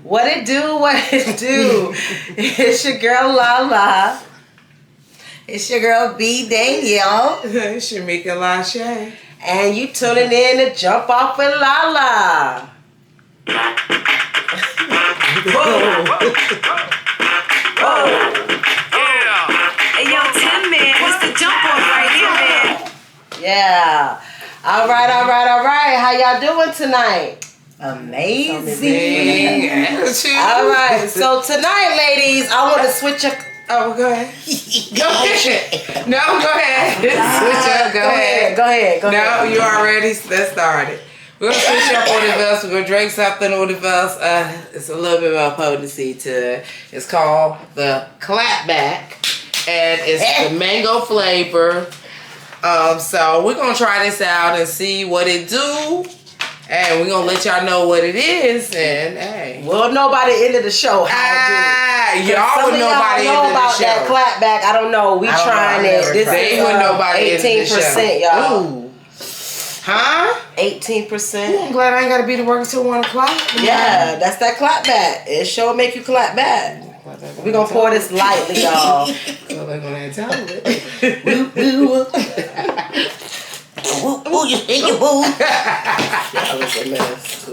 What it do? It's your girl Lala. It's your girl B Danielle. Shamika Lachey. And you tuning in to Jump Off with Lala. Whoa. Yeah. Hey, yo, Tim, man, what's the jump off right here, man? Yeah. All right. How y'all doing tonight? Amazing. All right. So tonight, ladies, I want to switch up. Oh, go ahead. Go ahead. No, go ahead. Switch up. Go ahead. No, you already. Let's start it. We're going to switch up on the bus. We're going to drink something on the bus. It's a little bit more potency to it. It's called the Clapback. And it's the mango flavor. So we're going to try this out and see what it do. And we're going to let y'all know what it is. And hey. We'll know by the end of the show how it do. Y'all would know by the end of the about show. That Clapback. I don't know. We trying it. This they is would know by the end of the show. 18%, y'all. Ooh. Huh? 18%. I'm glad I ain't got to be to work until 1 o'clock. Yeah, that's that Clapback. It sure make you clap back. We're going to pour this lightly, y'all. Well, they're going to have time with it. Woo, you think you boo. That was a mess.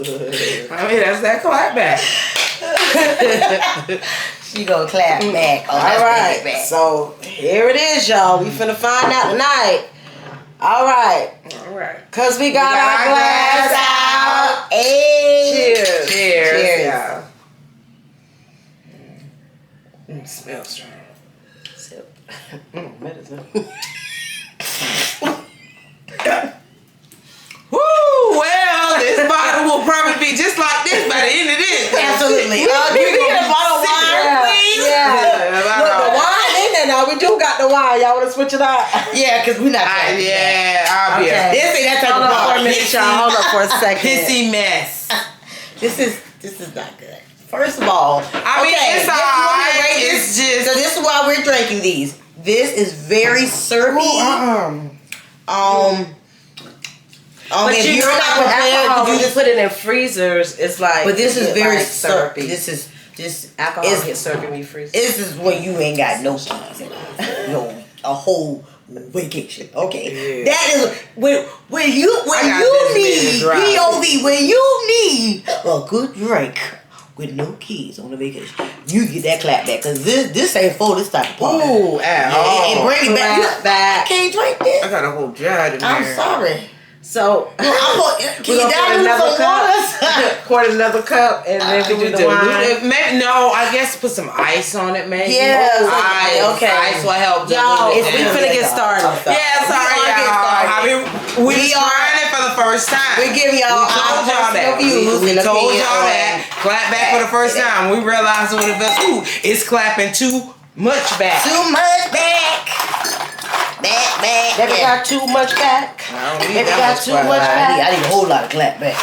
I mean, that's that Clapback. She gonna clap back. All right. So here it is, y'all. We finna find out tonight. All right. Cause we got our glass out. Hey. Cheers. Y'all. Smells strong. Sip. Medicine. Woo! Well, this bottle will probably be just like this by the end of this. Absolutely. Can we get a bottle of wine, please? Yeah. Look, the wine in there now. We do got the wine. Y'all want to switch it out? Yeah, because we not. I'll be okay. This ain't that type of bottle. Hold up for a second. Pissy mess. This is not good. First of all, I mean, it's alright. It's just. So this is why we're drinking these. This is very syrupy. But if you're not prepared to do this, put it in freezers. It's like, but this is very like syrupy. This alcohol gets syrupy when you freeze. This is when you ain't got no keys, a whole vacation. Okay, yeah. That is when you need POV. When you need a good drink with no keys on the vacation, you get that Clapback because this ain't for this type of party. Ooh, and bring it back. I can't drink this. I got a whole jar in there. I'm sorry. So can you down another cup? Pour another cup and then we do the wine. No, I guess put some ice on it, maybe. Yeah, ice. Okay. Ice will help. Y'all, if we finna get started. Yeah, sorry, y'all. I mean, we trying it for the first time. We give y'all our views. We told y'all that. Clapback for the first time. We realized what it was. It's clapping too much back. Too much back. Back. Never got too much back. I don't need that too much back. I need a whole lot of Clapback.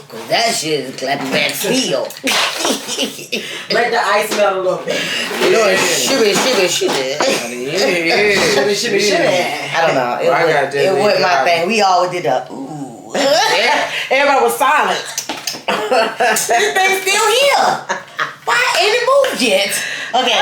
Cause that shit is clapping back still. Let the ice melt a little bit. Shibby. I don't know. It wasn't my thing. We always did that. Ooh. Everybody was silent. This thing's still here. Why ain't it moved yet? Okay.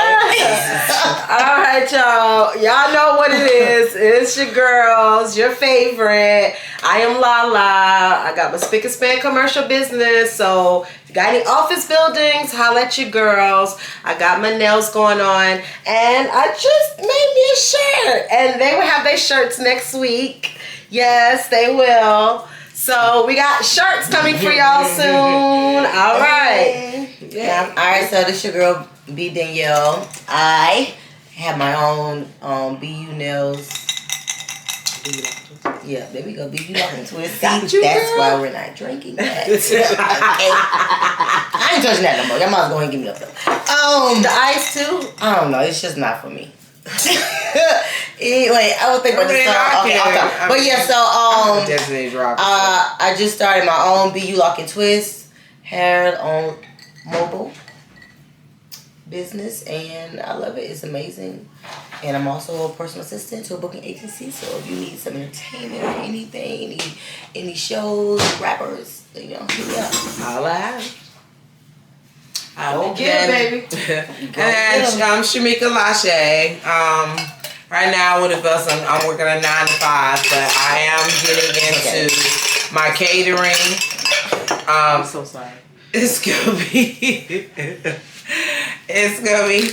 Alright, y'all. Y'all know what it is. It's your girls, your favorite. I am Lala. I got my Spick and Span commercial business. So if you got any office buildings, holla at your girls. I got my nails going on. And I just made me a shirt. And they will have their shirts next week. Yes, they will. So we got shirts coming for y'all soon. All right. Yeah. All right. So this your girl B Danielle. I have my own BU nails. Yeah, there we go. BU Locking Twist. That's why we're not drinking that. I ain't touching that no more. Y'all might go ahead and give me up though. The ice too. I don't know. It's just not for me. Anyway, I was thinking about this song. Okay. But yeah, so I just started my own BU Lock and Twist hair on mobile business, and I love it. It's amazing. And I'm also a personal assistant to a booking agency. So if you need some entertainment or anything, any shows, rappers, hit me up. Holla. Baby. And I'm Shamika Lachey. Right now with us, I'm working a 9 to 5, but I am getting into my catering. I'm so sorry. It's gonna be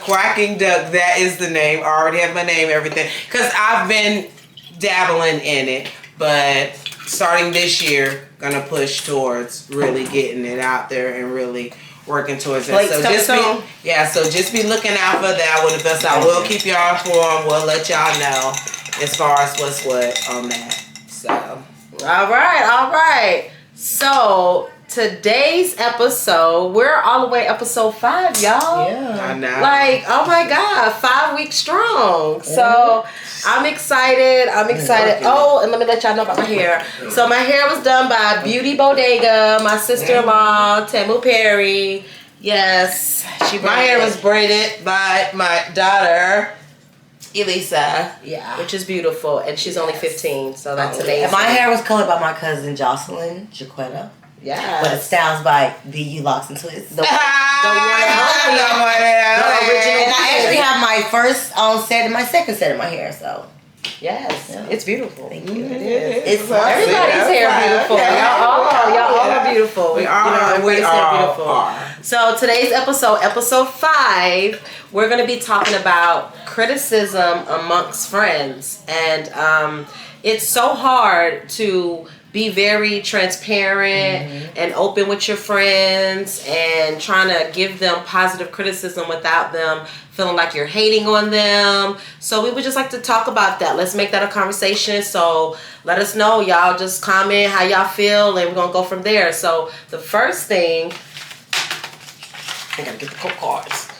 Quacking Duck. That is the name. I already have my name, everything. Cause I've been dabbling in it, but starting this year, gonna push towards really getting it out there and really working towards it. So just be looking out for that with us. I will keep y'all informed. We'll let y'all know as far as what's what on that. So all right. So today's episode, we're all the way episode 5, y'all. Yeah, I know. Like, oh my God, 5 weeks strong. So I'm excited. Oh, and let me let y'all know about my hair. So my hair was done by Beauty Bodega, my sister-in-law, Tamu Perry. Yes, my hair was braided by my daughter, Elisa. Yeah, which is beautiful, and she's only 15, so that's amazing. And my hair was colored by my cousin Jocelyn Jaquetta. Yeah, but it styles by BU Locks and Twists. The original. And I actually have my first set and my second set of my hair. So yes, it's beautiful. Thank you. It is. It's everybody's hair beautiful. Y'all all are beautiful. We are beautiful. So today's episode 5, we're going to be talking about criticism amongst friends, and it's so hard to be very transparent and open with your friends and trying to give them positive criticism without them feeling like you're hating on them. So we would just like to talk about that. Let's make that a conversation. So let us know. Y'all just comment how y'all feel and we're going to go from there. So the first thing, I got to get the coke cards.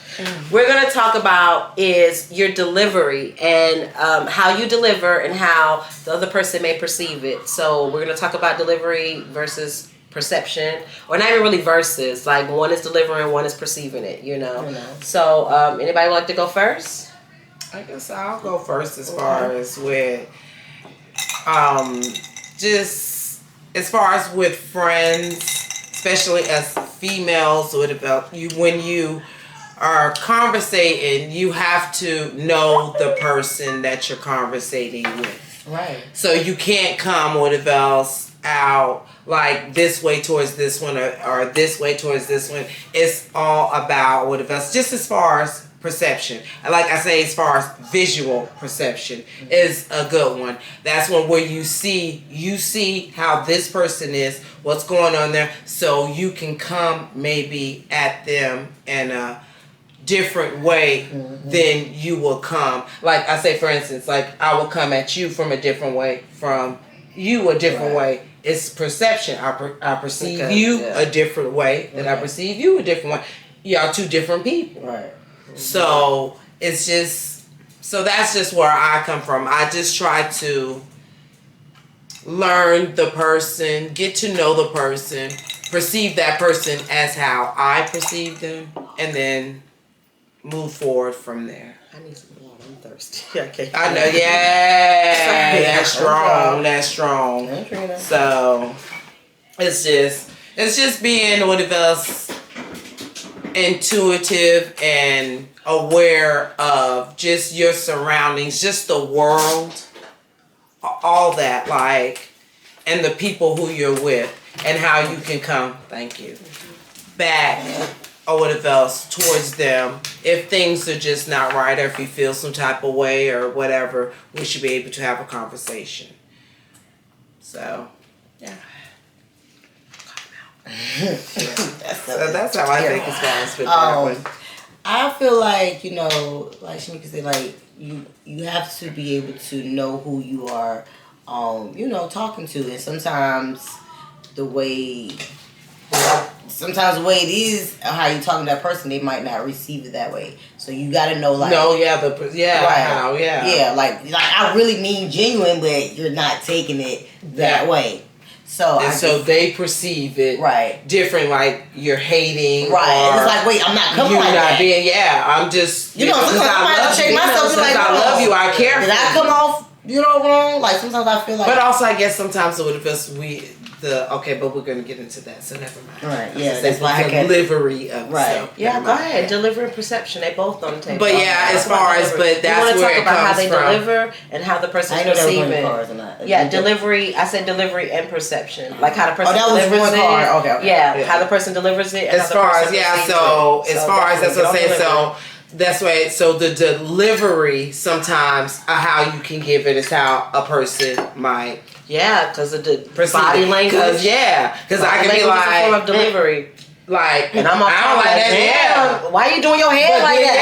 We're going to talk about is your delivery and how you deliver and how the other person may perceive it. So we're going to talk about delivery versus perception, or not even really versus, like one is delivering, one is perceiving it, you know. So anybody like to go first? I guess I'll go first as far as with just as far as with friends, especially as females, when you are conversating, you have to know the person that you're conversating with. Right. So you can't come with else out like this way towards this one or this way towards this one. It's all about what else, just as far as perception. Like I say, as far as visual perception is a good one. That's one where you see how this person is, what's going on there, so you can come maybe at them in a different way than you will come. Like I say, for instance, like I will come at you from a different way, from you a different way. It's perception. I perceive you a different way than I perceive you a different way. Y'all two different people. Right. So it's just, so that's just where I come from. I just try to learn the person, get to know the person, perceive that person as how I perceive them, and then move forward from there. I need some water. I'm thirsty. Okay. I know, yeah. That's strong. That's strong. So it's just being what else intuitive and aware of just your surroundings, just the world, all that, like, and the people who you're with, and how you can come, thank you, back or what else towards them if things are just not right, or if you feel some type of way or whatever. We should be able to have a conversation. So yeah. That's how I think as far as with that one. I feel like, you know, like Shamika said, like you have to be able to know who you are, you know, talking to, and sometimes the way it is, how you talking to that person, they might not receive it that way. So you got to know, like, like I really mean genuine, but you're not taking it that way. So they perceive it different, like you're hating, right? It's like, wait, I'm not coming like that. I'm just, you know, sometimes I might check myself. Like, I love you, I care. Did I come off, you know, wrong? Like sometimes I feel like. But also, I guess sometimes but we're gonna get into that, so never mind. Right, yeah, that's why delivery of right. Yeah, go ahead. Delivery and perception, they both on the table. But yeah, as far as that's where it comes from. We want to talk about how they deliver and how the person's receiving. Yeah, delivery. I said delivery and perception, like how the person delivers it. Okay. Yeah, how the person delivers it. And as far as that's what I'm saying. So that's why. So the delivery sometimes how you can give it is how a person might. Yeah, because of the body language. Because I can be like, is a form of delivery. Like, and I don't like that. Yeah. Why are you doing your head like that?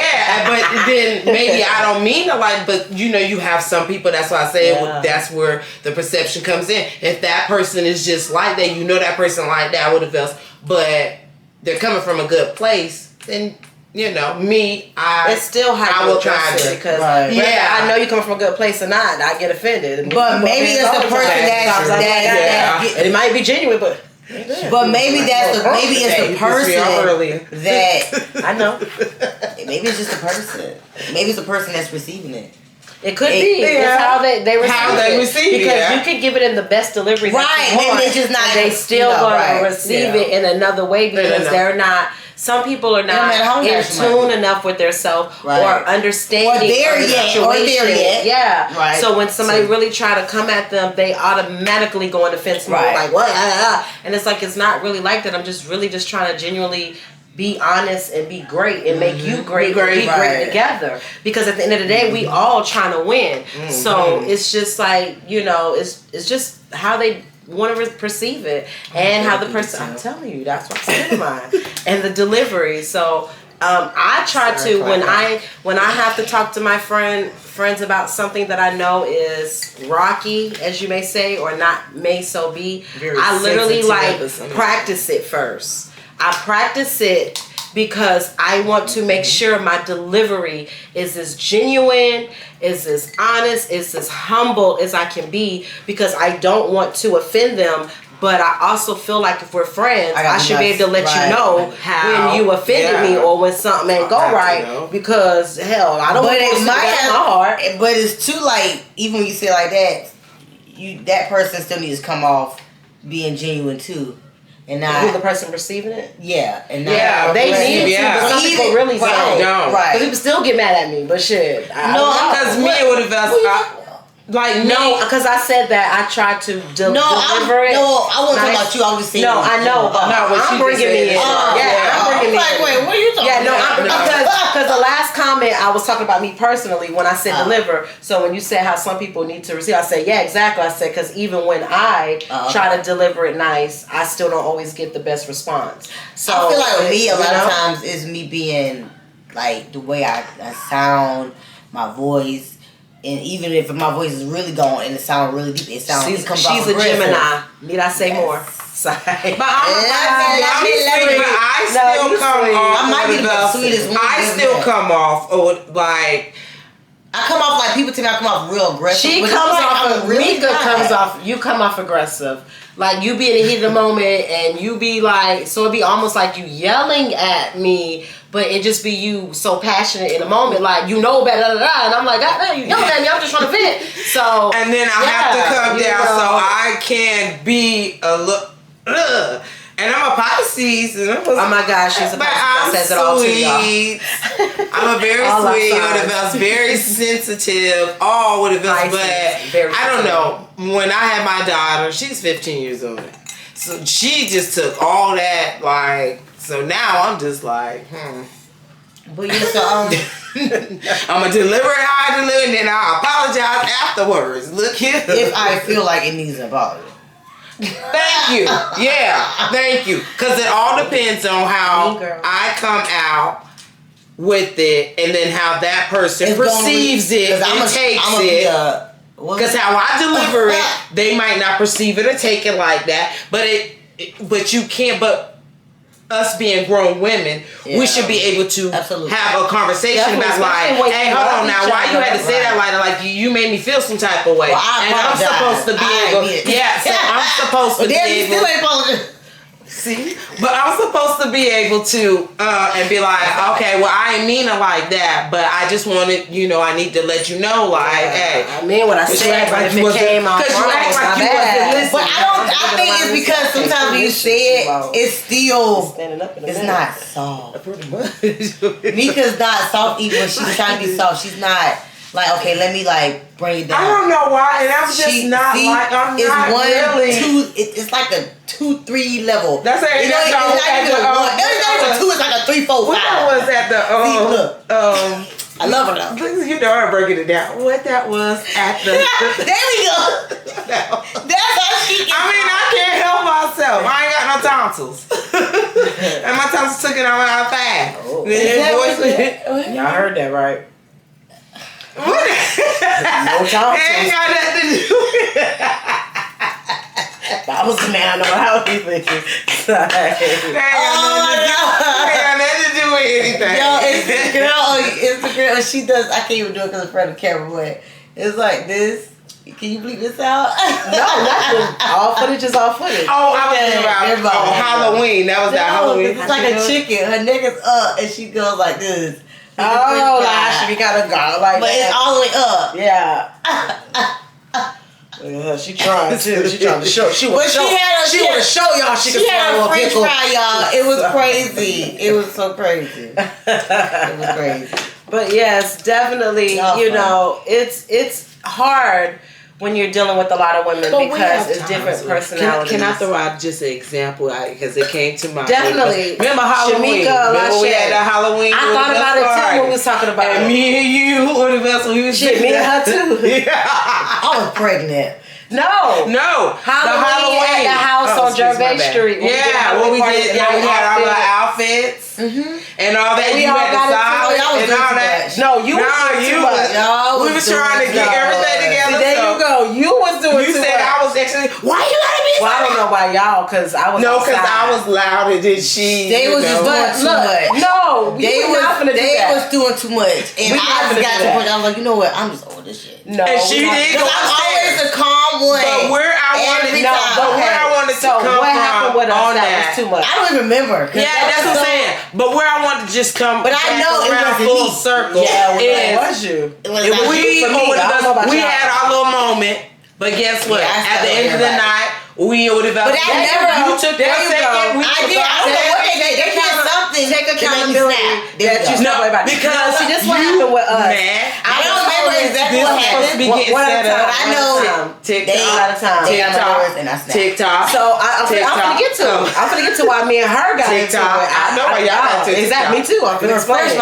Yeah, but then maybe I don't mean to like, but you have some people, that's why I say that's where the perception comes in. If that person is just like that, that person like that with a vest, but they're coming from a good place, then it's still how I will try to because I know you come from a good place or not, I get offended. But maybe it's the person that it might be genuine, but maybe it's the person that I know. Maybe it's just the person. Maybe it's the person that's receiving it. It could be. It's how they receive it. Because you could give it in the best delivery. Right. Maybe it's just not. And they still going to receive it in another way because they're not. Some people are not in tune enough with their self or understanding the situation. Yeah. Right. So when somebody really try to come at them, they automatically go in defense mode. Like, what? And it's like, it's not really like that. I'm just trying to genuinely be honest and be great and make you great and be great together. Because at the end of the day, we all trying to win. So it's just like, it's just how they want to perceive it and how the person, I'm telling you, that's what I'm saying mine. And the delivery. So I try to when I have to talk to my friends about something that I know is rocky, as you may say, or not may so be, I literally practice it first. I practice it because I want to make sure my delivery is as genuine, is as honest, is as humble as I can be, because I don't want to offend them. But I also feel like if we're friends, I should be able to let you know when you offended me or when something ain't go right. Because hell, I don't want to my heart. But it's too like, even when you say it like that, that person still needs to come off being genuine too. And not who the person receiving it? Yeah. And not they need to, but some people really don't. Right. Because people still get mad at me, but shit. Because me and what if because I said that I tried to deliver it. No, I wasn't talking about you. I was saying. No, I know. I'm bringing me in. I'm bringing me in. Wait, what are you talking about? Because the last comment I was talking about me personally when I said deliver. So when you said how some people need to receive, I said, yeah, exactly. I said, because even when I try to deliver it nice, I still don't always get the best response. So I feel like with me, a lot of times is me being like the way I sound, my voice. And even if my voice is really gone and it sounds really deep, it comes off aggressive. She's a Gemini. Need I say more? Sorry. But I still come off like. I come off like people tell me I come off real aggressive. She comes off really good. You come off aggressive. Like you be in the heat of the moment and you be like, so it'd be almost like you yelling at me, but it just be you so passionate in the moment, like you know better, and I'm like, God damn, you yelling at me, I'm just trying to vent. So and then I have to come down so I can be a look. And I'm a Pisces. Oh my gosh, she's a Pisces. I'm says it all to sweet. I'm a very sweet with a vest, very sensitive, all with a vest. But I don't know. When I had my daughter, she's 15 years old. So she just took all that, like, so now I'm just like, But yeah, so I'm gonna deliver it how I deliver, and then I'll apologize afterwards. Look here. If I feel like it needs an apology. Thank you. Yeah, thank you. Because it all depends on how I come out with it, and then how that person perceives it and takes it. Because how I deliver it, they might not perceive it or take it like that. But you can't. But us being grown women, we should be able to have a conversation about like, hey, hold on now, why you had to say that like you made me feel some type of way, and I'm supposed to be able, so I'm supposed to be able. See, but I'm supposed supposed to be able to and be like, okay, well, I ain't mean it like that, but I just wanted, I need to let you know, like, hey. I mean what I said, but if it came out because you act like you wasn't listening. But I think it's because sometimes when you say it, it's still, it's not soft. Mika's not soft even when she's trying to be soft. She's not like, okay, let me like bring it down. I don't know why, and I'm just not like, I'm it's not one, really. Two, it's like a 2-3 level. That's it. It's not even a 1. It's not even a 2. It's like a 3, 4, 5. What that was at the look. I love her though. You know I'm breaking it down. What that was at the. There we go. That's how she. I can't help myself. I ain't got no tonsils, and my tonsils took it on out fast. Oh. Y'all heard that right? What? No tonsils. Ain't got nothing to do with it. I was the man. I know how he thinking. Ain't got nothing to do with anything. Yo, it's the girl. She does. I can't even do it because it's in front of the camera. But it's like this. Can you bleep this out? No, nothing. All footage is all footage. Oh, I was thinking about Halloween. That was that Halloween. It's like a chicken. Her neck is up, and she goes like this. Oh, like she gotta go like but that. it's all the way up. Yeah. She trying too. She trying to show. She want to show y'all she can had swallow a a French pickle. fry, y'all. It was crazy. It was so crazy. It was crazy. But yes, definitely. It's hard when you're dealing with a lot of women because it's different personalities. Can I throw out just an example because it came to mind? Definitely. Remember Halloween? Remember we had the Halloween? I thought about it too when we was talking about and it. me and you were the best. We was Shit, me and her too. Yeah. I was pregnant. No. Halloween at the house on Gervais Street. Yeah, what we did. Yeah, we had all our outfits and all that. We you all had got the it and all that. No, you was doing too much. We was trying to get everything together. There you go. You was doing too much. You said I was actually. Why you gotta be? Well, I don't know why y'all, because I was. No, because I was louder than she. They was just doing too much. No, they was doing too much, and I just got to the point. I was like, you know what? I'm just over this shit. No, and she did. Because I'm always a calm one. But where I wanted to come what happened with us on that was too much. I don't even remember. Yeah, that's what I'm saying. But where I wanted to just come, but I know it around wasn't full me. circle. Yeah, it was you. It was you. We had our little moment. But guess what? At the end of the night, we would have. But I never. You took that second. I did. I don't know what they did. They did something. Take accountability that you know about. Because see, this what happened with us. I don't remember exactly what happened. What at a time? But I know TikTok. So I'm gonna get to it. I'm gonna get to why me and her got into it. I know why y'all got into it. Exactly. Me too. I'm gonna explain.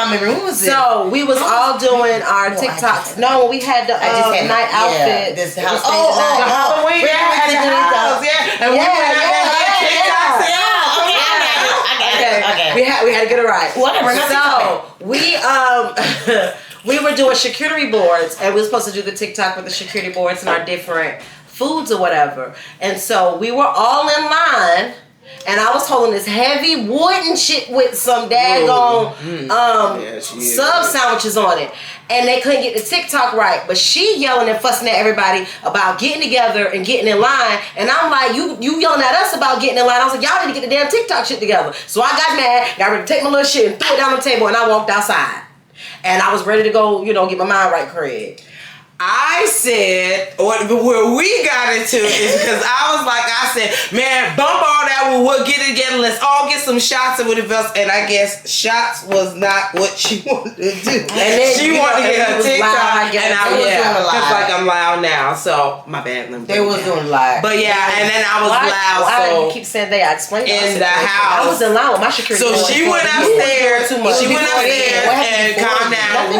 So we was all doing our TikToks. No, we had the night outfit. This house. Halloween. At the house. Yeah. And we went out there TikToks. Okay. We had to get it right. Whatever. So we were doing charcuterie boards, and we were supposed to do the TikTok with the charcuterie boards and our different foods or whatever. And so we were all in line, and I was holding this heavy wooden shit with some daggone sub sandwiches on it. And they couldn't get the TikTok right. But she yelling and fussing at everybody about getting together and getting in line. And I'm like, you yelling at us about getting in line. I was like, y'all need to get the damn TikTok shit together. So I got mad, got ready to take my little shit and threw it down on the table, and I walked outside. And I was ready to go, get my mind right, Craig. I said, where we got into is because I said, man, bump all that, we'll get it together, let's all get some shots of whatever else. And I guess shots was not what she wanted to do. And then she wanted to get her TikTok, and because I'm loud now, so my bad. They was doing live. But yeah, and then I was loud, so. You keep saying they, I explained in the house. I was in line with my security. So she went upstairs, and calmed down.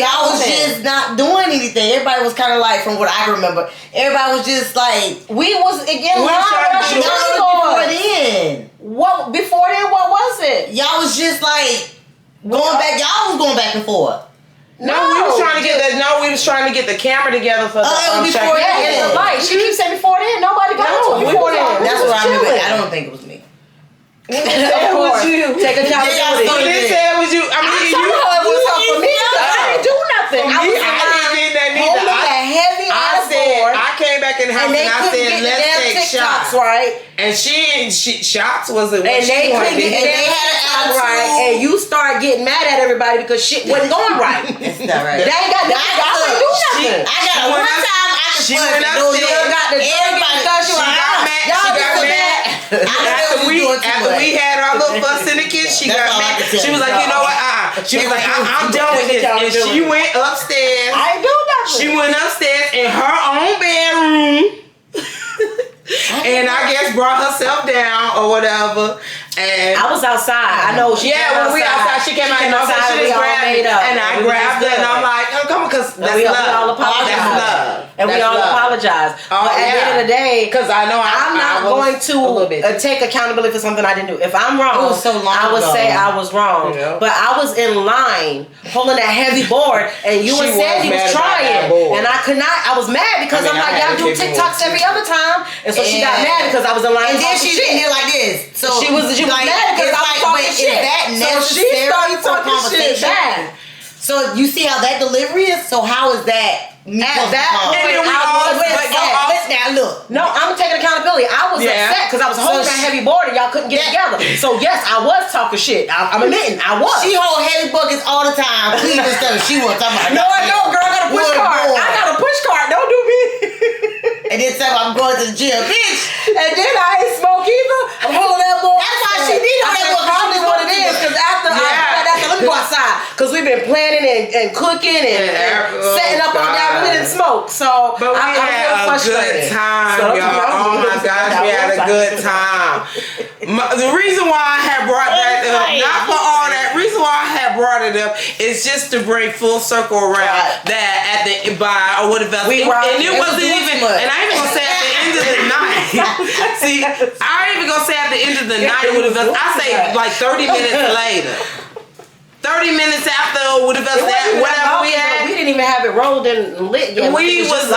Y'all was just not doing anything. Everybody was kind of like, from what I remember, everybody was just like, we was again before then. Before then, what was it? Y'all was just like going back. Y'all was going back and forth. No, we was trying to get the camera together for the before the light. She keeps saying before then. Nobody got to before then. That's what I remember. I don't think it was me. It was you. Take accountability. You didn't say it was you. I mean, you know it was for me. I didn't do nothing. I was didn't holding that heavy ass board. I came back in the house and I said, let's take shots. Right. And shots wasn't and what they she couldn't wanted. get their TikToks right. And you start getting mad at everybody because shit wasn't going right. It's not right. They ain't got nothing. I wouldn't do nothing. I got one time I could she went upstairs. Got the everybody She got mad. After we had our little fuss in the kitchen, she got mad. She was like, you know what? She was like, I'm done with this. And she went upstairs. I ain't do nothing. She went upstairs in her own bedroom. And I guess brought herself down or whatever. And I was outside. I know she came when we outside, she came out and she just grabbed me. And I grabbed her and I'm like, oh, come on, because that's we love. all apologize. That's love. And we all apologize. But at the end of the day, because I know I'm not going to take accountability for something I didn't do. If I'm wrong, I would say I was wrong. Yeah. But I was in line holding that heavy board, and you and Sandy was trying, and I could not. I was mad because I'm like, y'all do TikToks every other time, and so she got mad because I was in line. And then she's in here like this. So she was mad because I was talking shit. Is that necessary? So she started talking shit back. So you see how that delivery is? So how is that? At that point, now look. No, I'm taking accountability. I was upset because I was holding that heavy board and y'all couldn't get together. So yes, I was talking shit. I'm admitting I was. She hold heavy buckets all the time. Please and stuff. She was talking about. No, I know, girl. I got a push cart. I got a push cart. Don't do me. And then say I'm going to the gym, bitch. And then I ain't smoke either. I'm holding that board. That's why she need that board. Probably what it is. Because after let me go outside. Because we've been planning and cooking and setting up all that. We didn't smoke. So but we had a good time, y'all. Oh my gosh, we had a good time. The reason why I had brought that up, not for all that, reason why I had brought it up is just to bring full circle around that at the or whatever. And it wasn't even, and I ain't even gonna say at the end of the night. See, I ain't even gonna say at the end of the night or whatever. I say like 30 minutes later. 30 minutes after whatever we had. We didn't even have it rolled and lit yet. We was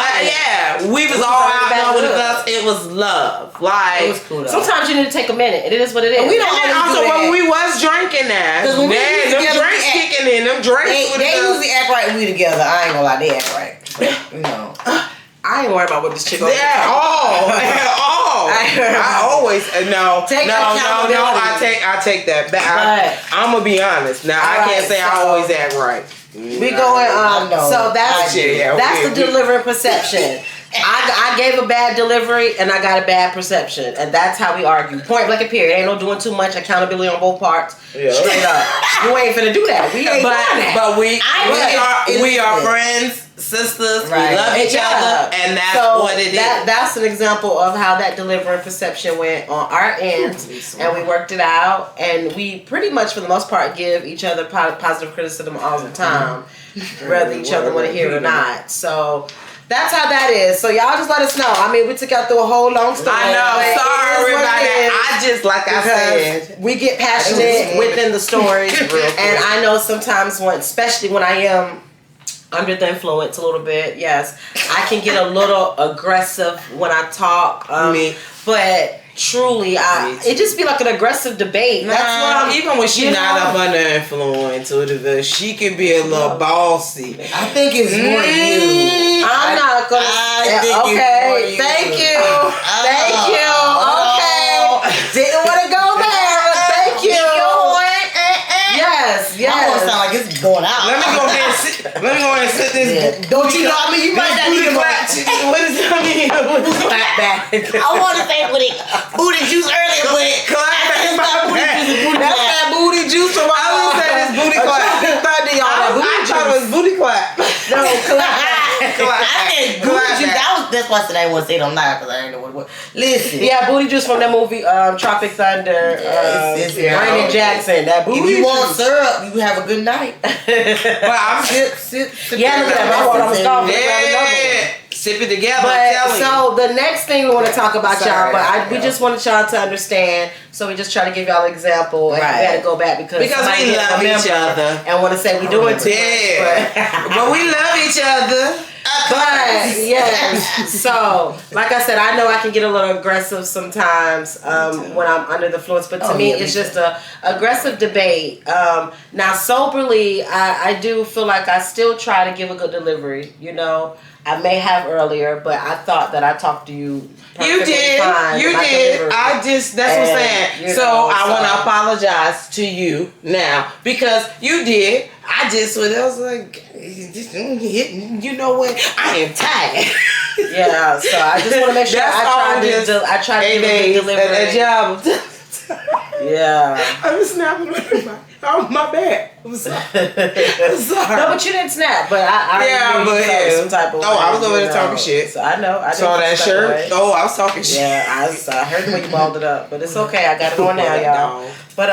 all out there with us. It was love. Like, it was cool though. Sometimes you need to take a minute. It is what it is. We don't and also when we was drinking that, them drinks kicking in, them drinks. They usually act right when we together. I ain't gonna lie, they act right. You know. I ain't worried about what this chick on. Yeah, I always I take that back. I'm gonna be honest. Now I can't say I always act right. We going so that's the delivering perception. I gave a bad delivery and I got a bad perception, and that's how we argue. Point blank and period. Ain't no doing too much. Accountability on both parts. Yeah. Straight up. You ain't finna do that. We ain't doing that. But we are friends. Sisters, we love each other, and that's what it is. That's an example of how that delivering perception went on our end, and we worked it out, and we pretty much, for the most part, give each other positive criticism all the time, whether each other want to hear it or not. So that's how that is. So y'all just let us know. I mean, we took y'all through a whole long story. I know. Sorry about that. I just, like I said, we get passionate within the stories, and I know sometimes especially when I am under the influence a little bit, yes, I can get a little aggressive when I talk. But truly, it just be like an aggressive debate. That's even when she's not up under influence, or she can be a little bossy. I think it's more you. I'm not gonna. Okay, thank you. Thank you. Okay, didn't want to go there, but thank you. Yes. I want to sound like it's going out. Let me go ahead and sit this. Yeah. Don't you know? I mean, you might not need to. What does that mean? Clap back. I want to say booty juice earlier, but that's that booty juice from my other side. This booty clap. I thought it was booty clap. No, clap. I said booty juice. That's why I said I didn't want to say it on live because I didn't know what it was. Listen. Yeah, booty juice from that movie, Tropic Thunder. Brandon Jackson. That booty juice. If you want syrup, you have a good night. But I'm sip. Yeah, look at that. My water was gone. Yeah. Sip it together. But so the next thing we want to talk about, y'all, we just wanted y'all to understand. So we just try to give y'all an example, and we had to go back because we love each other and want to say we doing too much. But we love each other. yes. So, like I said, I know I can get a little aggressive sometimes when I'm under the influence, but to me, it's just a aggressive debate. Now, soberly, I do feel like I still try to give a good delivery. You know, I may have earlier, but I thought that I talked to you. You did. That's what I'm saying. So I want to apologize to you now because you did. I was like, you know what? I am tired. Yeah, so I just want to make sure I try to give a good delivery. That job. Yeah. I'm snapping my back. I'm sorry. No, but you didn't snap. But I some type of way, I was over there talking shit. So I know. I saw that shirt. Away. Oh, I was talking shit. Yeah, I heard the way you balled it up. But it's okay. I got it on now, y'all. But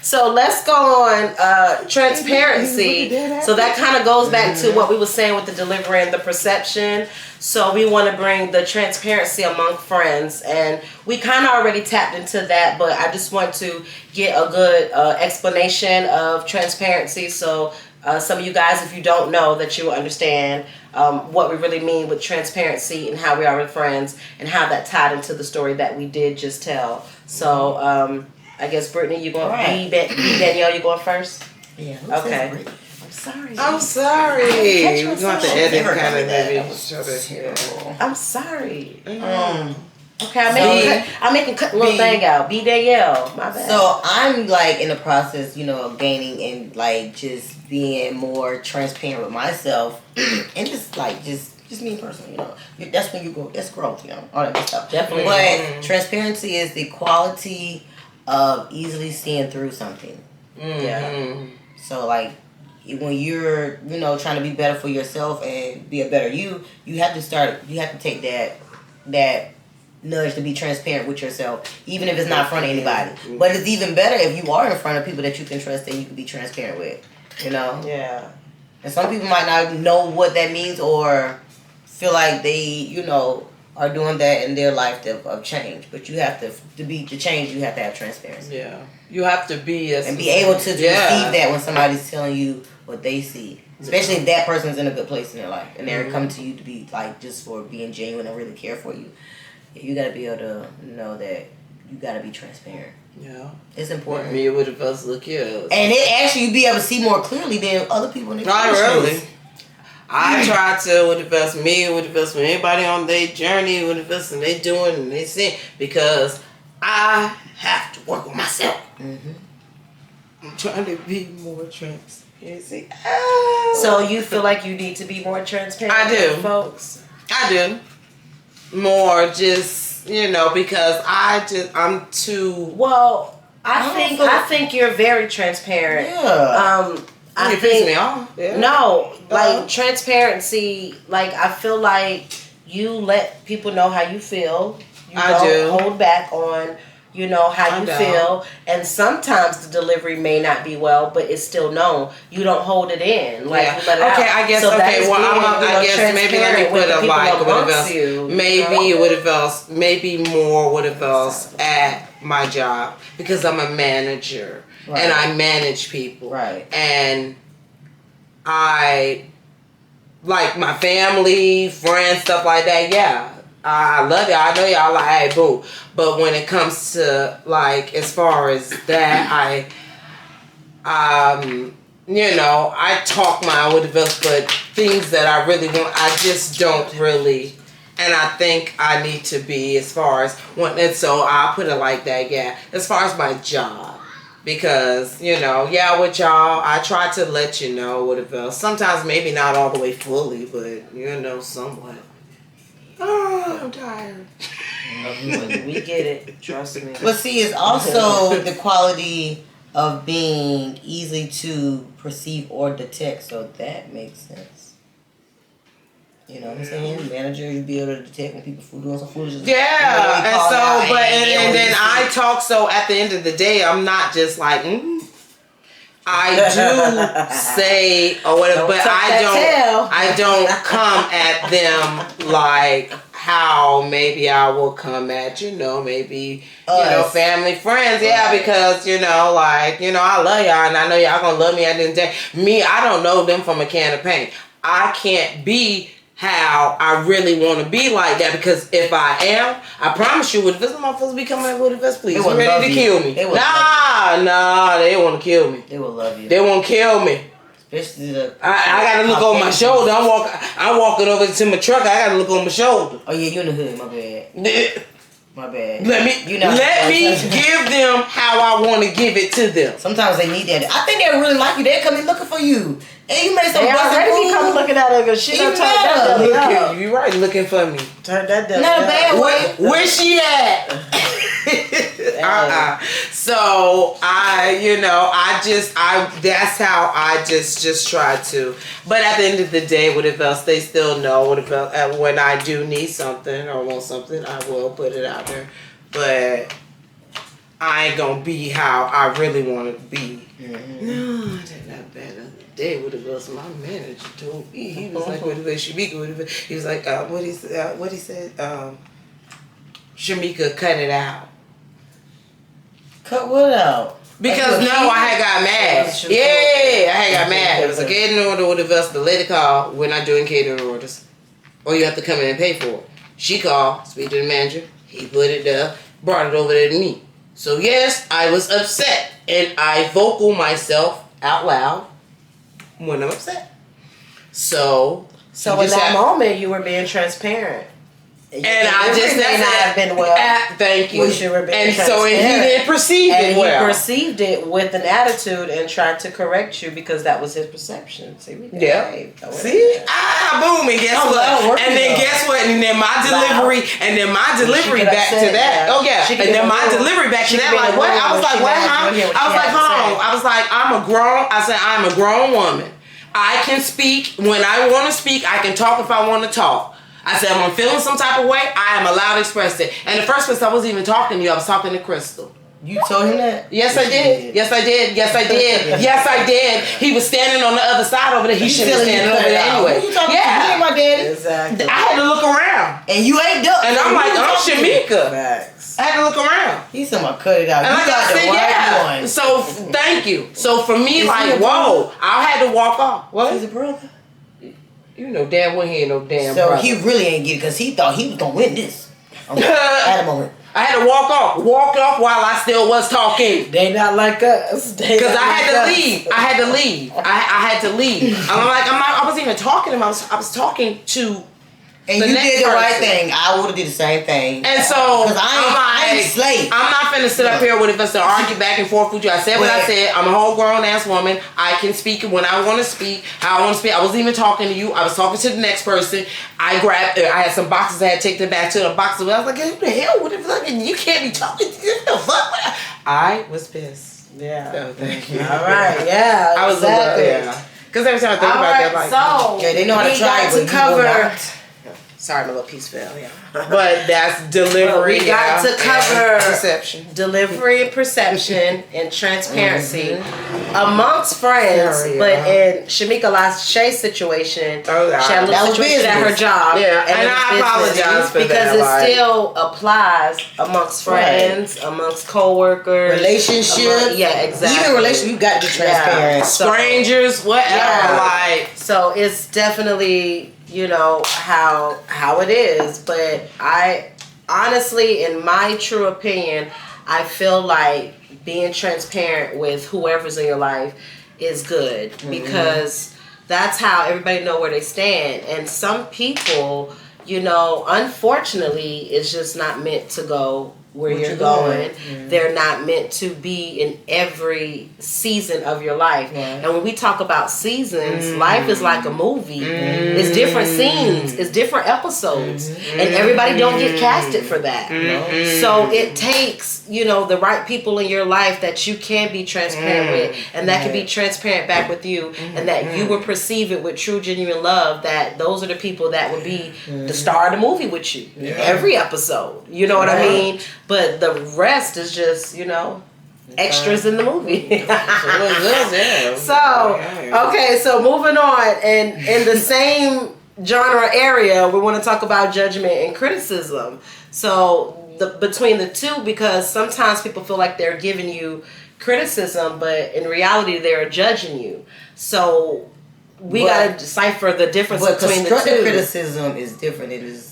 so let's go on transparency. So that kind of goes back to what we were saying with the delivery and the perception. So we want to bring the transparency among friends, and we kind of already tapped into that, but I just want to get a good explanation of transparency. So some of you guys, if you don't know, that you will understand what we really mean with transparency and how we are with friends and how that tied into the story that we did just tell. So I guess Brittany, you going to be Danielle, you going first? Yeah. Okay. I'm sorry. We're going to have to edit kind of maybe. I'm sorry. Okay, I'm making cut the little thing out. Be Danielle. My bad. So I'm like in the process, of gaining and like just being more transparent with myself, and just me personally, That's when you go. That's growth, all that good stuff. Definitely. But transparency is the quality of easily seeing through something. Yeah. So like when you're trying to be better for yourself and be a better you have to take that nudge to be transparent with yourself, even if it's not in front of anybody. But it's even better if you are in front of people that you can trust and you can be transparent with. Yeah. And some people might not know what that means or feel like they are doing that in their life of change, but you have to be the change. You have to have transparency. Yeah, you have to be and be able to receive that when somebody's telling you what they see, especially if that person's in a good place in their life and they're coming to you to be like just for being genuine and really care for you. You got to be able to know that you got to be transparent. Yeah, it's important. Me with the us look here, and it actually you be able to see more clearly than other people in the Not really. I try to with the best with anybody on their journey with the best and they doing and they see because I have to work on myself. I'm trying to be more transparent. So you feel like you need to be more transparent? I do, folks. I do more just because I'm too. Well, I think you're very transparent. Yeah. I think me off. Yeah. No, like transparency. Like I feel like you let people know how you feel. You don't hold back on how you feel, and sometimes the delivery may not be well, but it's still known. You don't hold it in, like you let it out. I guess. So I guess maybe let me put a like what else? Maybe what else? Maybe more what else at my job because I'm a manager. Right. And I manage people. Right. And I like my family, friends, stuff like that. Yeah. I love y'all. I know y'all like, hey, boo. But when it comes to like, as far as that, I talk my with the best, but things that I really want, I just don't really. And I think I need to be as far as and so I'll put it like that. Yeah. As far as my job. Because, with y'all, I try to let you know what it feels. Sometimes maybe not all the way fully, but, somewhat. Oh, I'm tired. We get it. Trust me. But see, it's also the quality of being easy to perceive or detect, so that makes sense. You know what I'm saying? Manager, you be able to detect when people doing some foolishness. Yeah, and so, and then I talk. So at the end of the day, I'm not just like, I do say or whatever, but I don't come at them like how maybe I will come at maybe family, friends, because I love y'all and I know y'all gonna love me at the end of the day. Me, I don't know them from a can of paint. I can't be how I really want to be like that, because if I am, I promise you, with this motherfuckers be coming with this, please, you ready to kill me? Nah, they want to kill me. They will love you. They want to kill me. I gotta look on my shoulder. I'm walking over to my truck. I gotta look on my shoulder. Oh yeah, you in the hood. My bad. My bad. Let me give them how I want to give it to them. Sometimes they need that. I think they really like you. They come in looking for you. And you made some busted food. They come looking at her because she done turned that belly up. You right, looking for me. Turn that belly Not a bad way. Where she at? So that's how I just try to. But at the end of the day, what if else they still know what if else, when I do need something or want something, I will put it out there. But I ain't gonna be how I really want to be. Mm-hmm. No, that's not bad. The other day, what it was, my manager told me, he was like, what if Shamika, he was like, what he said, Shamika, cut it out. Cut what out? Because I had got mad. Yeah, I had got mad. It was a catering order with the lady called, we're not doing catering orders. Or you have to come in and pay for it. She called, speak to the manager, he put it there, brought it over there to me. So yes, I was upset, and I vocal myself out loud when I'm upset. So in that moment, you were being transparent. And I just may not have been well. Thank you. And so he didn't perceive it well. He perceived it with an attitude and tried to correct you because that was his perception. See, boom, and guess what? And then guess what? And then my delivery, back to that. Oh yeah. And then my delivery back to that. Like what? I was like, what? I was like, hold on. I was like, I'm a grown woman. I can speak when I want to speak. I can talk if I want to talk. I said, I'm feeling some type of way, I am allowed to express it. And the first place I wasn't even talking to you, I was talking to Crystal. You told him that? Yes, I did. Yes, I did. Yes, I did. Yes, I did. He was standing on the other side over there. He should have been standing over there anyway. Who you talking to? You ain't my daddy. Exactly. I had to look around. And you ain't done. And I'm like, I'm Shamika. I had to look around. He said, "I cut it out." And you got the right one. So thank you. So for me, like, whoa, I had to walk off. What? He's a brother. You know damn well he ain't no damn So brother. he really ain't get it because he thought he was going to win this. At a moment. I had to walk off while I still was talking. They not like us. Because I had to leave. I had to leave. I wasn't even talking to him. I was talking to and you did the right thing. I would have did the same thing. And so because I ain't slave. I'm not finna sit up here with us to argue back and forth with you. I said what I said. I'm a whole grown ass woman. I can speak when I want to speak, how I want to speak. I wasn't even talking to you. I was talking to the next person. I had some boxes I had to take them back to the boxes. I was like, who the hell? What the fuck? You can't be talking to this. What the fuck? I was pissed. Yeah. So thank you. All right. Yeah. I was exactly. Because every time I think about that, like, so yeah, they know how to try to cover. Sorry, my little piece fell. Yeah, but that's delivery. We got to cover perception, delivery, and perception, and transparency amongst friends. But in Shamika Lashay's situation, she had a little situation at her job. Yeah, and I apologize for because it still applies amongst friends, amongst coworkers, relationships. Yeah, exactly. Even relationships, you got to be transparent. Yeah. Strangers, whatever. Yeah. So it's definitely. You know how it is, but I honestly, in my true opinion, I feel like being transparent with whoever's in your life is good because that's how everybody know where they stand. And some people, unfortunately, it's just not meant to go where you're going. They're not meant to be in every season of your life. And when we talk about seasons, life is like a movie. It's different scenes. It's different episodes. And everybody don't get casted for that. So it takes, the right people in your life that you can be transparent with and that can be transparent back with you and that you will perceive it with true, genuine love, that those are the people that would be the star of the movie with you. Every episode. You know what I mean? But the rest is just, extras in the movie. So moving on, and in the same genre area, we want to talk about judgment and criticism. So between the two, because sometimes people feel like they're giving you criticism, but in reality, they're judging you. So we gotta decipher the difference between the two. Constructive criticism is different. It is,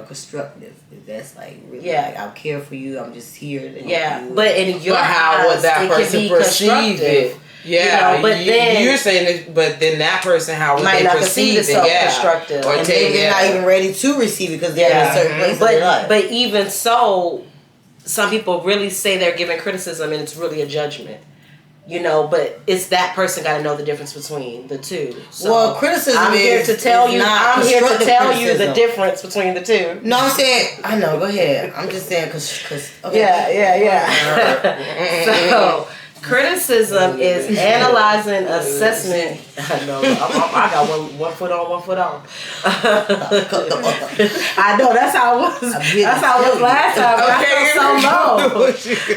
constructive. That's like really like, I'll care for you. I'm just here to help you. But in your how would that person perceive it? Yeah, but then you're saying it, but then that person, how would they perceive it? Constructive, or maybe they're not even ready to receive it because they're in a certain place. But even so, some people really say they're giving criticism, and it's really a judgment. But it's that person got to know the difference between the two. So criticism I'm here to tell you. I'm here to tell you the difference between the two. No, I'm saying I know. Go ahead. I'm just saying because. Okay. Yeah. So. Criticism is analyzing assessment. I know. I got one foot on, 1 foot off. I know. That's how it was. That's how it was last time.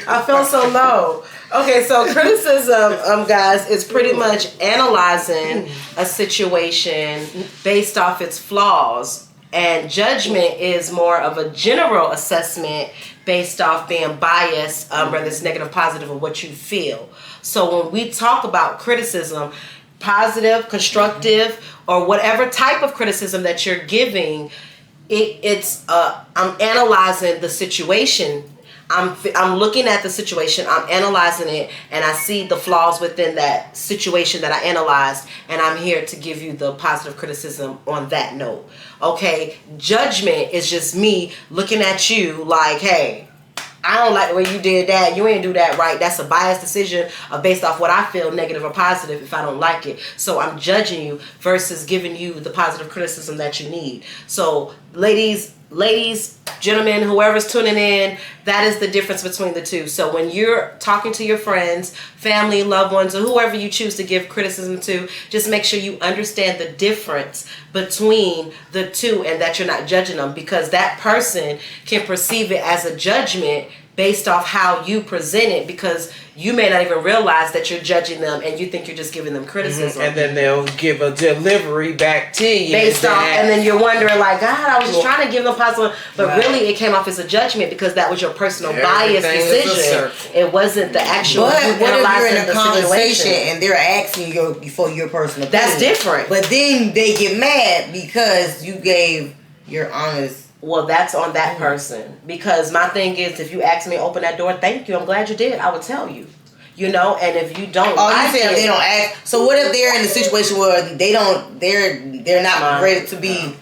I felt so low. Okay, so criticism, guys, is pretty much analyzing a situation based off its flaws. And judgment is more of a general assessment based off being biased, whether it's negative, positive, or what you feel. So when we talk about criticism, positive, constructive, or whatever type of criticism that you're giving, I'm analyzing the situation. I'm looking at the situation, I'm analyzing it, and I see the flaws within that situation that I analyzed, and I'm here to give you the positive criticism on that note. Okay, judgment is just me looking at you like, hey, I don't like the way you did that. You ain't do that right. That's a biased decision based off what I feel, negative or positive, if I don't like it. So I'm judging you versus giving you the positive criticism that you need. So ladies, gentlemen, whoever's tuning in, that is the difference between the two. So when you're talking to your friends, family, loved ones, or whoever you choose to give criticism to, just make sure you understand the difference between the two and that you're not judging them, because that person can perceive it as a judgment based off how you present it, because you may not even realize that you're judging them and you think you're just giving them criticism. And then they'll give a delivery back to you. Based off, and then you're wondering like, God, I was just trying to give them positive, but really it came off as a judgment because that was your personal bias decision. It wasn't the actual. But what if you're in a conversation and they're asking you for your personal opinion? That's different. But then they get mad because you gave your honest. Well, that's on that person, because my thing is, if you ask me to open that door, thank you, I'm glad you did, I would tell you. And if you don't, you say they don't ask. So what if they're in a situation where they're not ready to be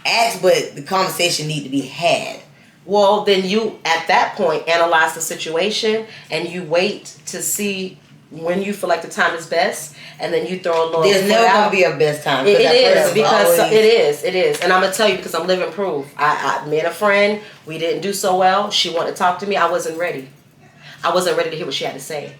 asked, but the conversation need to be had? Well, then you at that point analyze the situation and you wait to see when you feel like the time is best, and then you throw a little. There's never gonna be a best time. It is, and I'm gonna tell you because I'm living proof. I met a friend. We didn't do so well. She wanted to talk to me. I wasn't ready. I wasn't ready to hear what she had to say.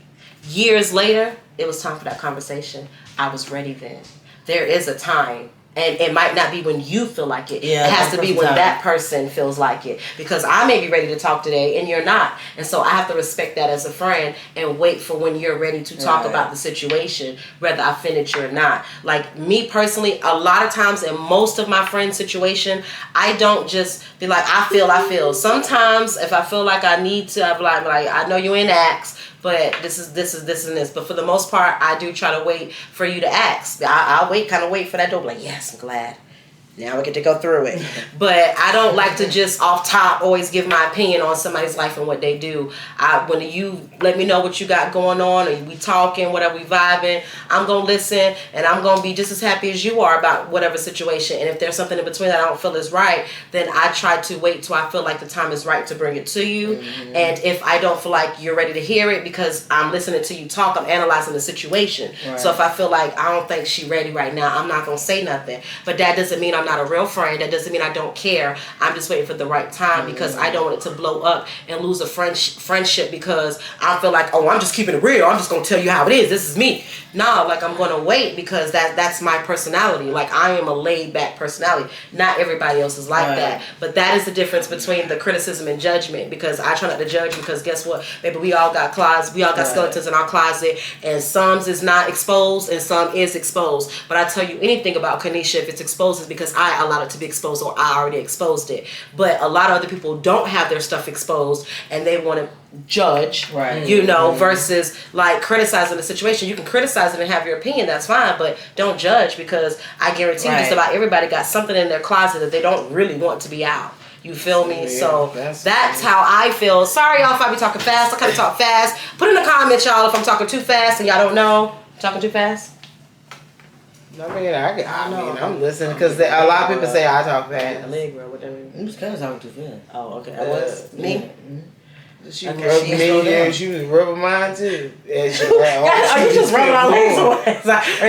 Years later, it was time for that conversation. I was ready then. There is a time. And it might not be when you feel like it. Yeah, it has to be when that person feels like it. Because I may be ready to talk today and you're not. And so I have to respect that as a friend and wait for when you're ready to talk about the situation, whether I finish or not. Like me personally, a lot of times in most of my friends' situation, I don't just be like, I feel. Sometimes if I feel like I need to, I'm like I know you ain't asked, but this and this. But for the most part, I do try to wait for you to ask. I'll wait for that door. Like, yes, I'm glad. Now we get to go through it. But I don't like to just off top always give my opinion on somebody's life and what they do. When you let me know what you got going on, or we talking, whatever, we vibing, I'm going to listen, and I'm going to be just as happy as you are about whatever situation. And if there's something in between that I don't feel is right, then I try to wait till I feel like the time is right to bring it to you. Mm-hmm. And if I don't feel like you're ready to hear it because I'm listening to you talk, I'm analyzing the situation. Right. So if I feel like I don't think she's ready right now, I'm not going to say nothing. But that doesn't mean I'm not a real friend. That doesn't mean I don't care. I'm just waiting for the right time, because I don't want it to blow up and lose a friendship because I feel like, oh, I'm just keeping it real. I'm just going to tell you how it is. This is me. No, like I'm going to wait because that's my personality. Like I am a laid back personality. Not everybody else is like that. But that is the difference between the criticism and judgment, because I try not to judge, because guess what? Maybe we all got closets. We all got skeletons in our closet, and some is not exposed and some is exposed. But I tell you anything about Kanisha, if it's exposed, is because I allowed it to be exposed, or I already exposed it. But a lot of other people don't have their stuff exposed, and they want to judge, right? You know, versus like criticizing the situation. You can criticize it and have your opinion, that's fine, but don't judge, because I guarantee you just about everybody got something in their closet that they don't really want to be out. You feel me? Yeah, so that's how I feel. Sorry, y'all, if I be talking fast. I kind of talk fast. Put in the comments, y'all, if I'm talking too fast and y'all don't know. Talking too fast? I mean, I'm listening, because a lot of people say I talk fast. Allegro, what that mean? I'm just kind of talking too fast. Oh, okay. I was me. Mm-hmm. She rubbed me and she was rubbing mine too. And she, are you just rubbing our legs away?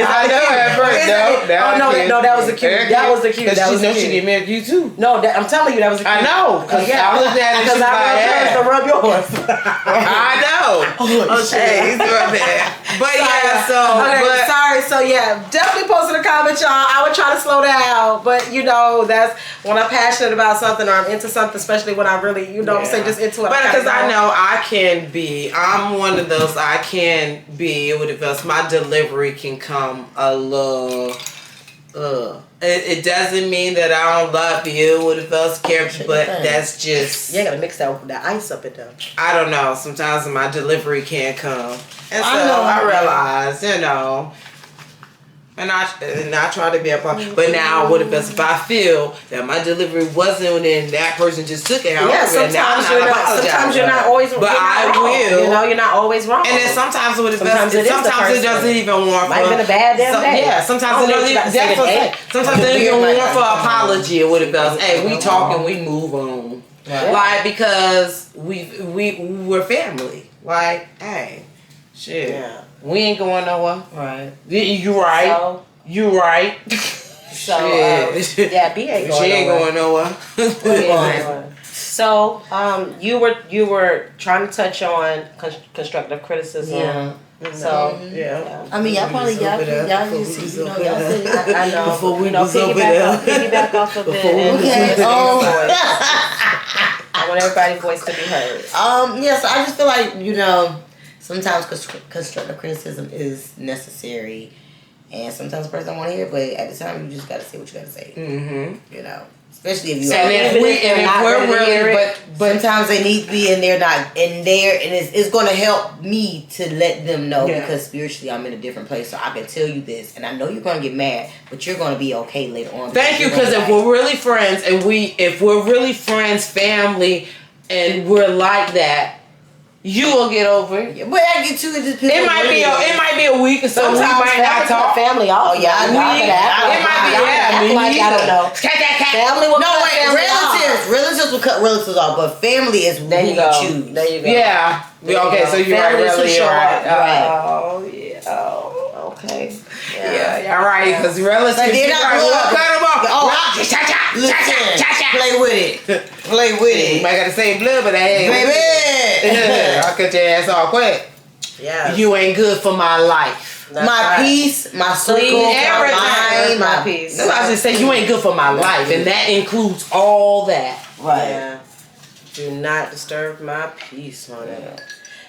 I know at first. No, that was the cute. That was the cute. That was the cute. She did marry you too. No, I'm telling you, that was the cute. I know. Because I was there and she was like, to rub yours. I know. Oh shit. But yeah, so. Okay, sorry. So yeah, definitely post in the comments, y'all. I would try to slow down, but you know, that's when I'm passionate about something or I'm into something, especially when I really, you know what I'm saying, just into it. But because I know I'm one of those, I can be, with it, my delivery can come a little, it doesn't mean that I don't love you with it, character, but that's just. You gotta mix that ice up in there. I don't know, sometimes my delivery can't come. And so I realize, you know. And I try to be a part, but now what if I feel that my delivery wasn't and that person just took it? Sometimes you're not always. But I will. You know, you're not always wrong. And then sometimes it doesn't even warrant. Might have been a bad damn day. Yeah, sometimes it doesn't even. Sometimes it doesn't even warrant for an apology or what it does. Hey, we talk and we move on. Right. Like, because we're family. Like, hey, shit. Yeah. We ain't going nowhere. Right. You right. So, you right. So, yeah, B ain't going nowhere. She ain't going nowhere. So, you were trying to touch on constructive criticism. Yeah. So, yeah. I mean, y'all probably, y'all see, you know, y'all said it. I know. Before we was over there. Piggyback off of it. Okay. I want everybody's voice to be heard. Yes, I just feel like, you know, sometimes constructive criticism is necessary, and sometimes a person don't want to hear it, but at the time you just got to say what you got to say. Mm-hmm. You know, especially if you. But sometimes they need to be, and they're not in there, and it's going to help me to let them know because spiritually I'm in a different place, so I can tell you this, and I know you're going to get mad, but you're going to be okay later on. Thank you, because if we're really friends, and if we're really friends, family, and we're like that. You will get over it. Yeah, but I get to it. It might be a week or so. We might not talk. Family off. Oh yeah, it might be. I don't know. Family will relatives will cut relatives off, but family is who you choose. There you go. Yeah. Okay, so you're right. Really, you're right. Oh yeah. Oh, okay. Yeah, you're right. Because relatives, cut them off. Play with it. Play with it. You might got the same blood, but I'll cut your ass off quick. Yeah. You ain't good for my life. My peace, my circle, my mind, my peace. So I just say you ain't good for my life, and that includes all that. Right. Yeah. Do not disturb my peace, honey.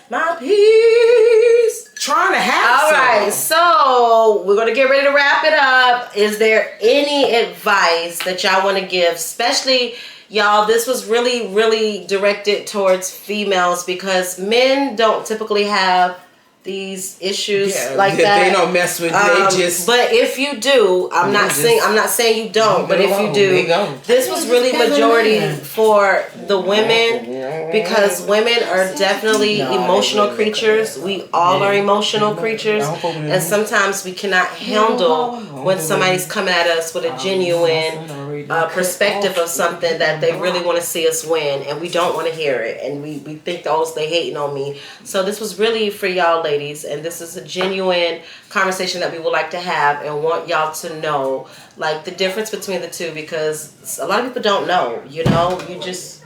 My peace. Trying to have all right, so we're gonna get ready to wrap it up. Is there any advice that y'all want to give, especially y'all? This was really, really directed towards females because men don't typically have these issues like that. They don't mess with. They just. But if you do, I'm not saying you don't. But if you do, this was really majority for the women because women are definitely emotional creatures. We all are emotional creatures, and sometimes we cannot handle when somebody's coming at us with a genuine perspective of something that they really want to see us win, and we don't want to hear it, and we think, oh, they hating on me. So this was really for y'all ladies, and this is a genuine conversation that we would like to have and want y'all to know like the difference between the two, because a lot of people don't know, you know, you just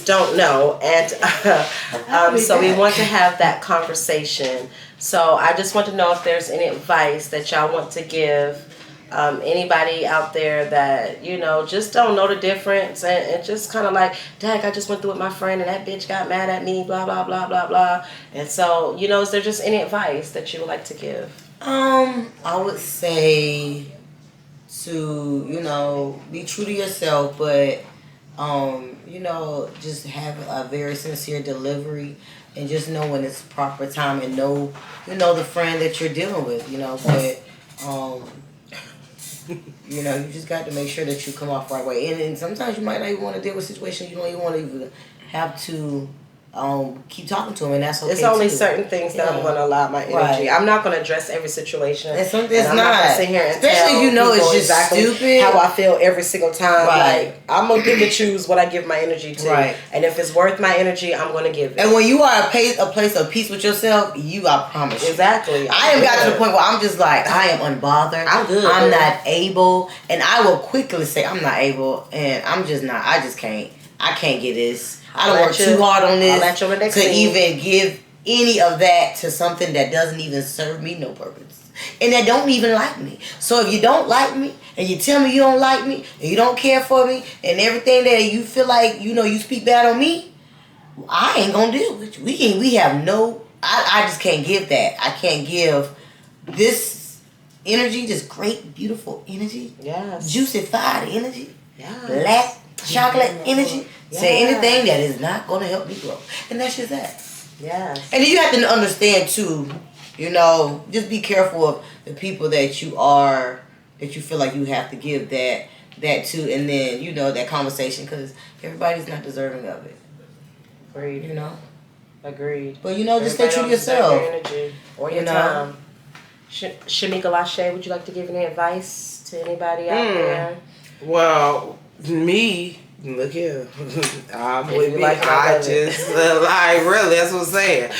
don't know, and so we want to have that conversation. So I just want to know if there's any advice that y'all want to give anybody out there that, you know, just don't know the difference and just kind of like, dang, I just went through with my friend and that bitch got mad at me, blah, blah, blah, blah, blah. And so, you know, is there just any advice that you would like to give? I would say to, you know, be true to yourself, but just have a very sincere delivery and just know when it's proper time and know the friend that you're dealing with, but you just got to make sure that you come off the right way. And sometimes you might not even want to deal with situations you don't even want to even have to keep talking to them, and that's okay. It's only certain things that I'm going to allow my energy. Right. I'm not going to address every situation. It's not. Not gonna sit here and especially if you know it's just exactly stupid. How I feel every single time. Right. Like, I'm going to pick and choose what I give my energy to. Right. And if it's worth my energy, I'm going to give it. And when you are a place of peace with yourself, I promise you. Exactly. I am got to the point where I'm just like, I am unbothered. I'm good. I'm not able, and I will quickly say I'm not able, and I'm just not. I just can't. I can't get this. I don't work too hard on this to even give any of that to something that doesn't even serve me no purpose. And that don't even like me. So if you don't like me, and you tell me you don't like me, and you don't care for me, and everything that you feel like, you speak bad on me, I ain't gonna deal with you. We have no, I just can't give that. I can't give this energy, this great, beautiful energy. Yes. Juicified energy. Yeah. Black chocolate energy. Yeah. Say anything that is not going to help me grow. And that's just that. Yeah. And then you have to understand too, just be careful of the people that you feel like you have to give that to, and then, that conversation, because everybody's not deserving of it. Agreed. Agreed. But, just stay true to yourself. Your energy or your time. Shamika Lachey, would you like to give any advice to anybody out there? Well, me... Look here, I'm with me. I just really, that's what I'm saying.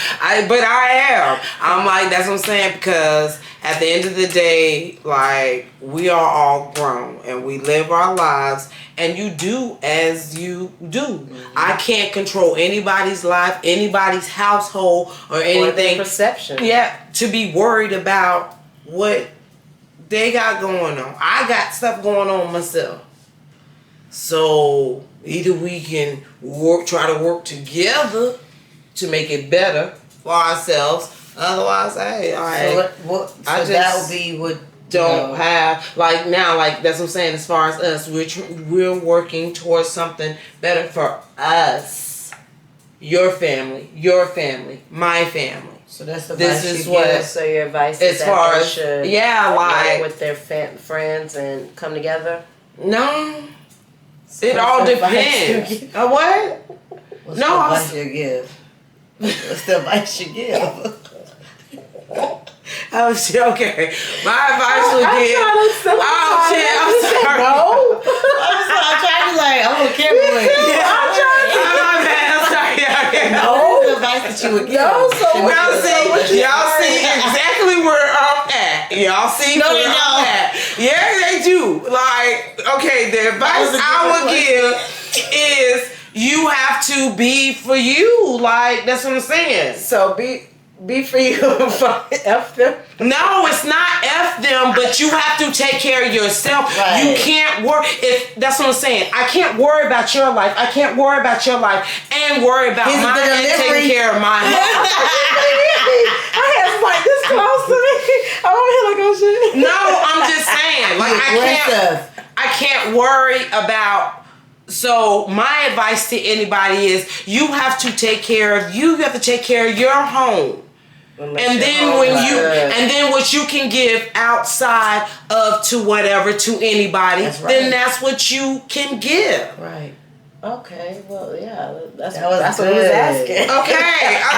But I am. I'm like, that's what I'm saying, because at the end of the day, like, we are all grown and we live our lives, and you do as you do. Mm-hmm. I can't control anybody's life, anybody's household, or anything. Or their perception. Yeah, to be worried about what they got going on. I got stuff going on myself. So either we can try to work together to make it better for ourselves. Otherwise, hey, all right. So that would be what have that's what I'm saying. As far as us, we're working towards something better for us, your family, my family. So that's the advice this is what. So your advice as is far that they as should like with their friends and come together. No. It all depends. What? What's the advice you give? What's the advice you give? Oh shit, okay. My advice would be I'm sorry. No. I'm trying to I'm on camera. I'm sorry. Okay. No. What's the advice that you would give? No, y'all see exactly where I'm at. Y'all see where I'm at. Yeah, they do. Okay, the advice I would give is you have to be for you. That's what I'm saying. So be for you. F them. No, it's not F them, but you have to take care of yourself. Right. You can't worry. That's what I'm saying. I can't worry about your life. I can't worry about your life and worry about mine and taking care of mine. I had this close to me. I'm over here oh shit. No, I'm just saying. I can't worry about. So my advice to anybody is you have to take care of you. You have to take care of your home. And then what you can give outside of to anybody, then that's what you can give. Right. Okay. Well, yeah. That's what he was asking. Okay. I'm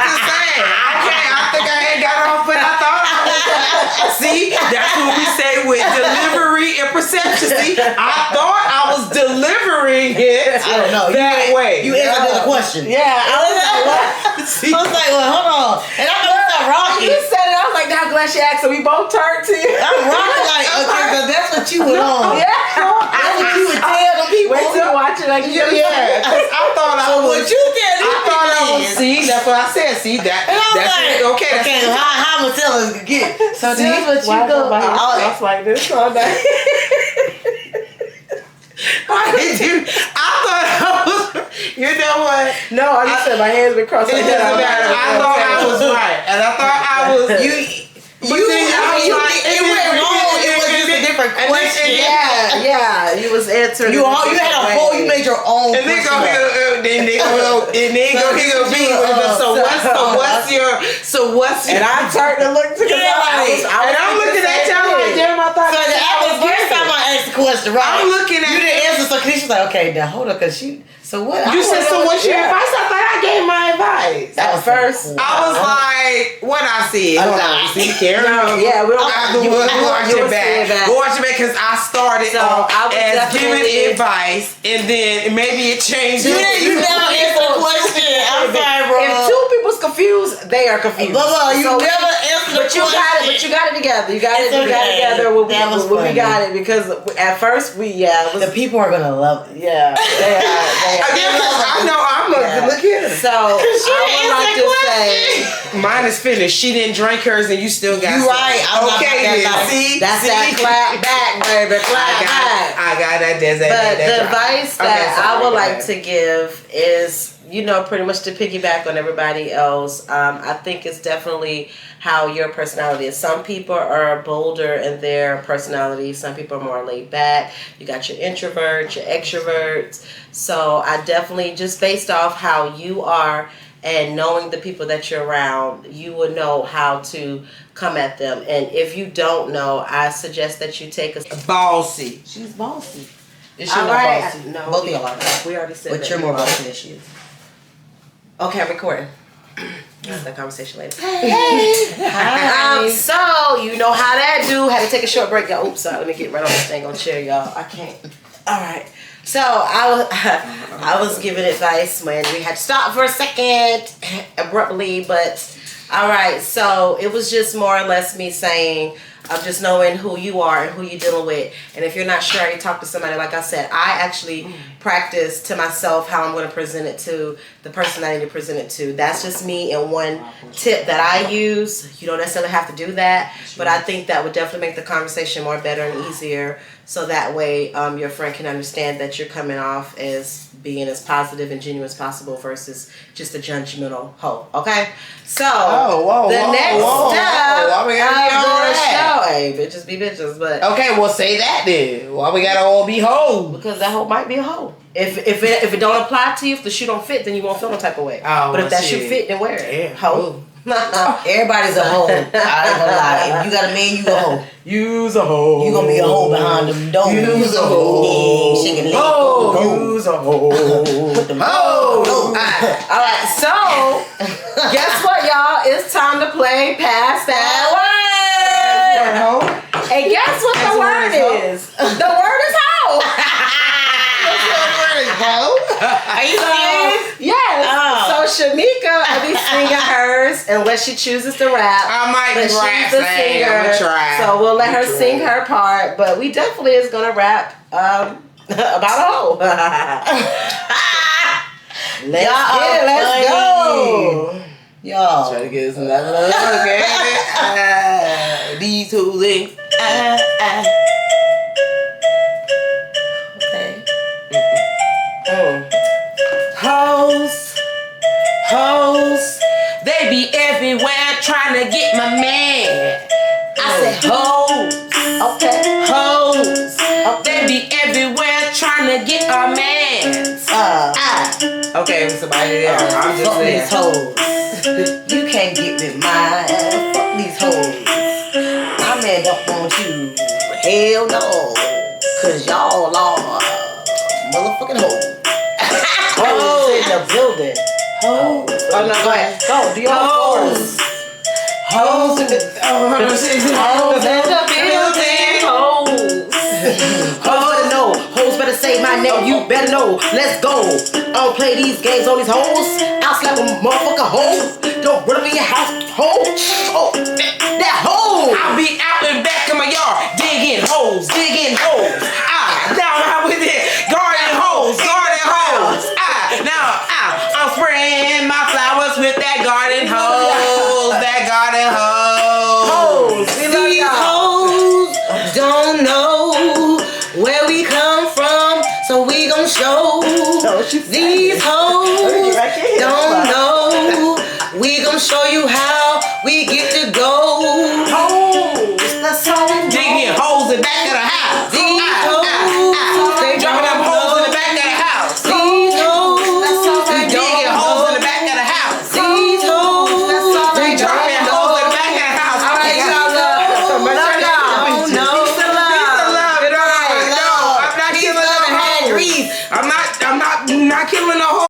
just saying. Okay. I think I ain't got off, but I thought I was. See, that's what we say with delivery and perception. See, I thought I was delivering it. I don't know. That way. You answered the question. Yeah. I was like, what? See? I was like, well, hold on. And I was rocking. You said it. I was like, I'm glad she asked. So we both turned to you. I'm rocking okay, because that's what you were on. Yeah. That's what you would tell the people. Wait till you watch it Yeah, because I thought I was. What you did? I thought I was. See, that's what I said. See that? Okay. How I'm gonna tell us to get. So this is what you go. I was like this all day. I thought I was. You know what? No, I just said my hands been crossed. It doesn't matter. I thought I was right, and I thought I was. It went wrong. It was just a different different question. Yeah. You was answering. You had a whole. You made your own. And then go So what's your? And I turned to look to the side. And I'm looking at y'all like, damn, I thought. So the first time I asked the question, right? I'm looking at you didn't answer. So Keisha's like, okay, now hold up, cause she. So what? You said, so what's your advice? I thought I gave my advice. At first, I was like, what I said. Hold on, see, Karen. Yeah, we don't. Go watch it back. Go watch it back because I started as giving advice, and then maybe it changed. You never answered the question. I'm sorry, bro. If two people's confused, they are confused. You never answered the question. But you got it together. You got it together. We got it because at first the people are gonna love it. Yeah. I know. I'm look here. So I would like to say, mine is finished. She didn't drink hers, and you still got. You right. Okay, see, that's that clap back, baby. Clap back. I got that. But the advice that I would like to give is, pretty much to piggyback on everybody else. I think it's definitely how your personality is. Some people are bolder in their personality. Some people are more laid back. You got your introverts, your extroverts. So I definitely, just based off how you are and knowing the people that you're around, you will know how to come at them. And if you don't know, I suggest that you take a bossy. She's bossy. Is she not bossy? No, both of y'all are. We already said that. But you're more bossy than she is. Okay, I'm recording. That's the conversation later. Hi. So you know how that do. Had to take a short break, y'all. Oops, sorry. Let me get right on this thing on chair, y'all. I can't. All right. So I was giving advice when we had to stop for a second abruptly, but all right. So it was just more or less me saying, of just knowing who you are and who you're dealing with. And if you're not sure, you talk to somebody. Like I said, I actually practice to myself how I'm going to present it to the person I need to present it to. That's just me and one tip that I use. You don't necessarily have to do that, but I think that would definitely make the conversation more better and easier. So that way your friend can understand that you're coming off as being as positive and genuine as possible versus just a judgmental hoe. Okay? So, the next step of the show. Hey, bitches be bitches, but... Okay, well, say that then. Why we gotta all be hoes? Because that hoe might be a hoe. If it don't apply to you, if the shoe don't fit, then you won't feel no type of way. Oh, but if that shoe fit, then wear it. Yeah. Hoe. Everybody's a hoe. I ain't gonna lie. If you got a man, you a hoe. You's a hoe. You gonna be a hoe behind them doors. You's a hoe. Shaking leg. You's a hoe. Put them hoe. All right, so guess what, y'all? It's time to play Pass That Word. And guess what the word is? The word is hoe. Are you serious? Yes. Oh. So Shamika will be singing hers unless she chooses to rap. I might But rap. she's the singer, I'm gonna try. so we'll let her sing her part. But we definitely is gonna rap about a hoe. Let's get it. Let's go. Y'all. Try to get some another look at it. These two things. Hoes, they be everywhere trying to get my man. I said hoes, Okay. hoes, they be everywhere trying to get our mans. Okay, somebody there. I'm just Fuck saying. these hoes. You can't get with mine. Fuck these hoes. My man don't want you. Hell no. Cause y'all are motherfucking hoes. Hoes in the building. Hoes. Oh no, go ahead. Go. Do your Hoes. Hoes in the Hoes in the building. Hoes. Hoes better know. Hoes better say my name. You better know. Let's go. I don't play these games on these hoes. I'll slap a motherfucker hoe. Don't run up in your house, hoe. Oh, that hoe. I'll be out and back in my yard digging holes. Now I'm with it. Garden holes. Now I'm spraying my flowers with that garden hose. These hoes don't know where we come from, so we gon' show. These hoes don't know. We gon' show you how we get to go.